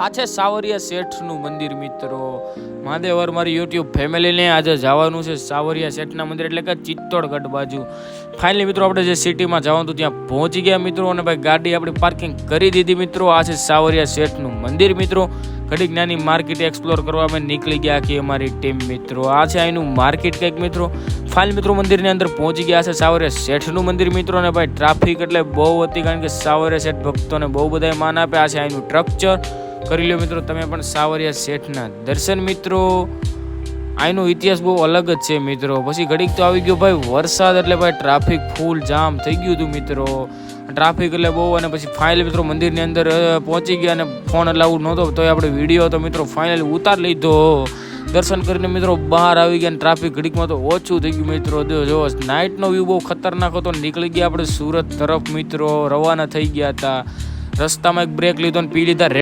આ છે સાવરિયા શેઠનું મંદિર મિત્રો. મહાદેવર મારી યુટ્યુબ ફેમિલીને આજે જવાનું છે સાવરિયા શેઠના મંદિર એટલે કે ચિત્તોડગઢ બાજુ. ફાઇનલી મિત્રો આપણે જે સિટીમાં જવાનું હતું ત્યાં પહોંચી ગયા મિત્રો, અને ભાઈ ગાડી આપણી પાર્કિંગ કરી દીધી મિત્રો. આ છે સાવરિયા શેઠનું મંદિર મિત્રો. ઘડીક નાની માર્કેટ એક્સપ્લોર કરવા અમે નીકળી ગયા આખી અમારી ટીમ મિત્રો. આ છે અહીંનું માર્કેટ કંઈક મિત્રો. ફાઇનલ મિત્રો મંદિરની અંદર પહોંચી ગયા છે સાવરિયા શેઠનું મંદિર મિત્રો. અને ભાઈ ટ્રાફિક એટલે બહુ હતી, કારણ કે સાવરિયા શેઠ ભક્તોને બહુ બધા માન આપે. આ છે અહીંનું સ્ટ્રક્ચર. કરી લો મિત્રો તમે પણ સાવરિયા શેઠના દર્શન મિત્રો. અહીંનો ઇતિહાસ બહુ અલગ જ છે મિત્રો. પછી ઘડીક તો આવી ગયો ભાઈ વરસાદ, એટલે ભાઈ ટ્રાફિક ફૂલ જામ થઈ ગયું હતું મિત્રો. ટ્રાફિક એટલે બહુ. અને પછી ફાઇનલ મિત્રો મંદિરની અંદર પહોંચી ગયા, અને ફોન અલાઉડ નહોતો તો આપણે વિડીયો તો મિત્રો ફાઇનલી ઉતાર લીધો. દર્શન કરીને મિત્રો બહાર આવી ગયા, અને ટ્રાફિક ઘડીકમાં તો ઓછું થઈ ગયું મિત્રો. જો નાઇટનો વ્યૂ બહુ ખતરનાક હતો. નીકળી ગયા આપણે સુરત તરફ મિત્રો, રવાના થઈ ગયા હતા. રસ્તામાં એક બ્રેક લીધો અને પી લીધા